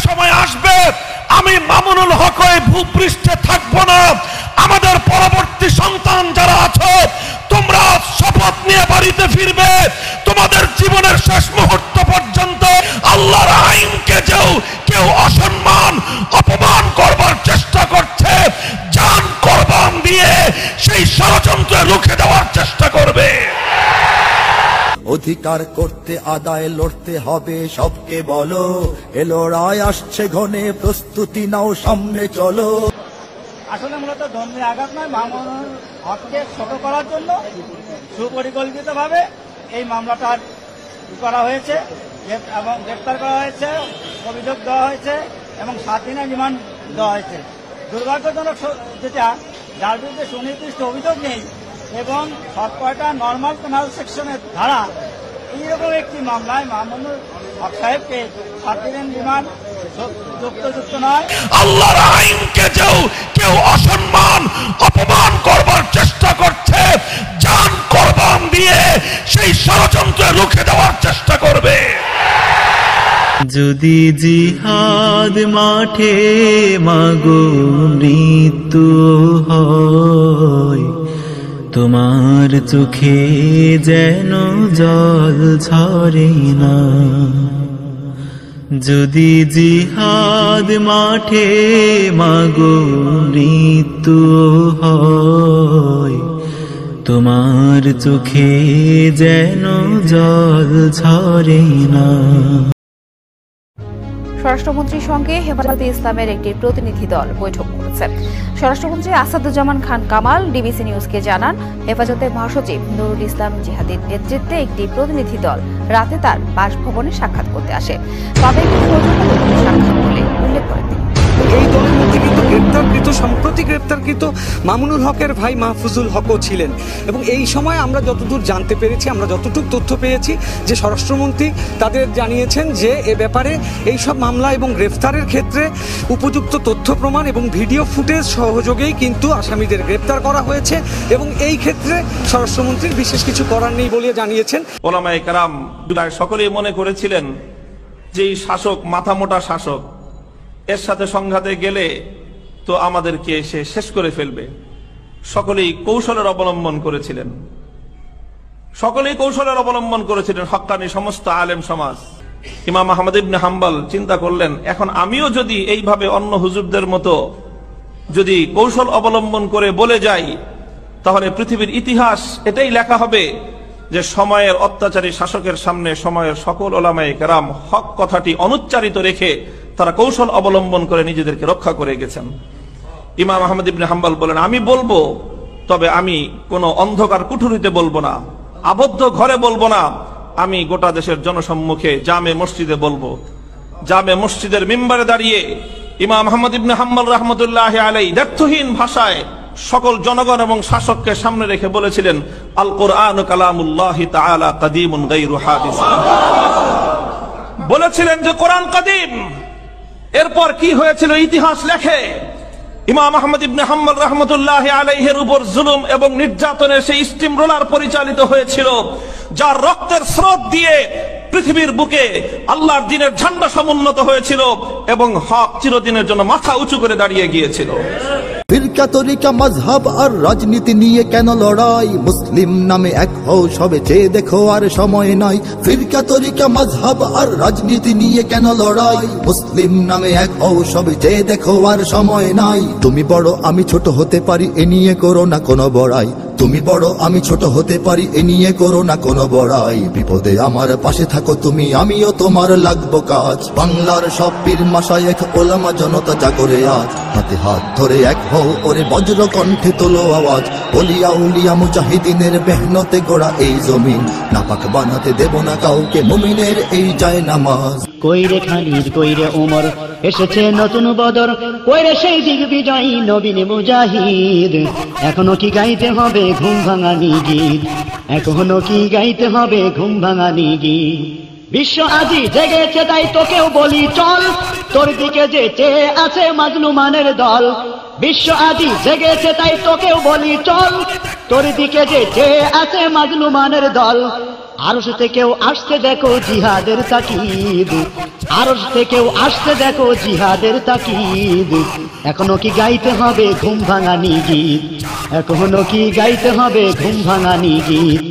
সময় আসবে আমি মামুনুল হক হয়ে ভূপৃষ্ঠে থাকবো না, আমাদের পরবর্তী সন্তান যারা আছো তোমরা শপথ নিয়ে বাড়িতে ফিরবে, তোমাদের জীবনের শেষ মুহূর্ত পর্যন্ত আল্লাহর আইনকে কেউ অসম্মান অপমান করবার চেষ্টা করছে, জান কোরবান দিয়ে সেই ষড়যন্ত্র রুখে দেওয়ার চেষ্টা করবে। অধিকার করতে আদায় লড়তে হবে সবকে বলো, এ লড়াই আসছে ঘনে, প্রস্তুতি নাও সামনে চলো। আসলে মূলত ধর্মী আঘাত নয়, মামুনুল হককে ছোট করার জন্য সুপরিকল্পিতভাবে এই মামলাটা করা হয়েছে এবং গ্রেপ্তার করা হয়েছে, অভিযোগ দেওয়া হয়েছে এবং 7 দিনের রিমান্ড দেওয়া হয়েছে। দুর্ভাগ্যজনক যেটা, যার বিরুদ্ধে সুনির্দিষ্ট অভিযোগ নেই এবং সবকয়টা নর্মাল পেনাল সেকশনের ধারা, এইরকম একটি মামলায় মামুনুল হক সাহেবকে 7 দিনের রিমান্ড যুক্ত নয়। আল্লাহর আইনকে কেউ অসম্মান অপমান করবার চেষ্টা করছে, জান কোরবান দিয়ে সেই ষড়যন্ত্র রুখে দেওয়ার চেষ্টা করবে। যদি জিহাদ মাঠে মাগো মৃত্যু হয়, তোমার চোখে যেন জল ঝরে না। যদি জিহাদ মাঠে মাগো মৃত্যু হয়, তোমার চোখে যেন জল ঝরে না। স্বরাষ্ট্রমন্ত্রীর সঙ্গে হেফাজতে ইসলামের একটি প্রতিনিধি দল বৈঠক করেছে। স্বরাষ্ট্রমন্ত্রী আসাদুজ্জামান খান কামাল ডিবিসি নিউজকে জানান, হেফাজতের মহাসচিব নুরুল ইসলাম জিহাদির নেতৃত্বে একটি প্রতিনিধি দল রাতে তার বাসভবনে সাক্ষাৎ করতে আসে, তবে সাক্ষাৎ বলে উল্লেখ করেন। এই দলের মধ্যে কিন্তু সম্প্রতি গ্রেপ্তারকৃত মামুনুল হকের ভাই মাহফুজুল হকও ছিলেন এবং এই সময় আমরা যতদূর জানতে পেরেছি, আমরা যতটুকু তথ্য পেয়েছি যে স্বরাষ্ট্রমন্ত্রী তাদের জানিয়েছেন যে এ ব্যাপারে এইসব মামলা এবং গ্রেফতারের ক্ষেত্রে উপযুক্ত তথ্য প্রমাণ এবং ভিডিও ফুটেজ সহযোগেই কিন্তু আসামিদের গ্রেপ্তার করা হয়েছে এবং এই ক্ষেত্রে স্বরাষ্ট্রমন্ত্রীর বিশেষ কিছু করার নেই বলে জানিয়েছেন। ওলামায়ে কেরাম সকলেই মনে করেছিলেন যে এই শাসক মাথামোটা শাসক, এর সাথে সংঘাতে গেলে তো আমাদেরকে সে শেষ করে ফেলবে। সকলেই কৌশলের অবলম্বন করেছিলেন হক্কানি সমস্ত আলেম সমাজ। ইমাম আহমদ ইবনে হাম্বল চিন্তা করলেন, এখন আমিও যদি এইভাবে অন্য হুজুরদের মতো যদি কৌশল অবলম্বন করে বলে যাই, তাহলে পৃথিবীর ইতিহাস এটাই লেখা হবে যে সময়ের অত্যাচারী শাসকের সামনে সময়ের সকল ওলামায়ে কেরাম হক কথাটি অনুচ্চারিত রেখে তারা কৌশল অবলম্বন করে নিজেদেরকে রক্ষা করে গেছেন। ইমাম আহমদ ইবনে হাম্বল বলেন, আমি বলবো, তবে আমি কোনো অন্ধকার কুঠুরিতে বলবো না, আবদ্ধ ঘরে বলবো না, আমি গোটা দেশের জনসম্মুখে জামে মসজিদে বলবো। জামে মসজিদের মিম্বারে দাঁড়িয়ে ইমাম আহমদ ইবনে হাম্বল রাহমাতুল্লাহি আলাইহি দ্ব্যর্থহীন ভাষায় সকল জনগণ এবং শাসককে সামনে রেখে বলেছিলেন, আল কোরআন কালামুল্লাহি তাআলা কাদীমুন গায়রু হাদিস। বলেছিলেন যে কোরআন কাদিম। এরপর কি হয়েছিল ইতিহাস লেখে। ইমাম আহমদ ইবনে হাম্বল রাহমাতুল্লাহি আলাইহির উপর জুলুম এবং নির্যাতনের সেই স্টিম রোলার পরিচালিত হয়েছিল, যার রক্তের স্রোত দিয়ে পৃথিবীর বুকে আল্লাহর দ্বীনের ঝান্ডা সমুন্নত হয়েছিল এবং হক চিরদিনের জন্য মাথা উঁচু করে দাঁড়িয়ে গিয়েছিল। ফিরকা তরিকা মাযহাব আর রাজনীতি নিয়ে কেন লড়াই, মুসলিম নামে এক হও সবে চেয়ে দেখো আর সময় নাই। ফিরকা তরিকা মাযহাব আর রাজনীতি নিয়ে কেন লড়াই, মুসলিম নামে এক হও সবে চেয়ে দেখো আর সময় নাই। তুমি বড় আমি ছোট হতে পারি, এ নিয়ে করো না কোনো বড়াই। তুমি বড় আমি ছোট হতে পারি, এ নিয়ে করো না কোনো বড়াই। বিপদে আমার পাশে থাকো তুমি, আমিও তোমার লাগবো কাজ। বাংলার সব পীর মাশায়েখ ওলামা জনতা জাগরে আজ, হাতে হাত ধরে এক হও ওরে বজ্র কণ্ঠে তোলো আওয়াজ। ওলিয়া উলিয়া মুজাহিদিনের মেহনতে গোড়া এই জমিন, নাপাক বানাতে দেব না কাউকে মুমিনের এই যায় নামাজ। কইরে খালিদ কইরে ওমর, এসেছে নতুন বদর, কইরে সেই দিগ্বিজয়ী নবীন মুজাহিদ। এখনো কি গাইতে হবে ঘুম ভাঙানি গীত, এখনো কি গাইতে হবে ঘুম ভাঙানি গীত। বিশ্ব আজি জেগেছে তাই তোকেও বলি চল, তোর দিকে যে চেয়ে আছে মাজলুমানের দল। বিশ্ব আজি জেগেছে তাই তোকেও বলি চল, তোর দিকে যে চেয়ে আছে মাজলুমানের দল। আরশ থেকেও আসতে দেখো জিহাদের তাকিদ, আরশ থেকেও আসতে দেখো জিহাদের তাকিদ। এখনো কি গাইতে হবে ঘুম ভাঙানি গীত, এখনো কি গাইতে হবে ঘুম ভাঙানি গীত।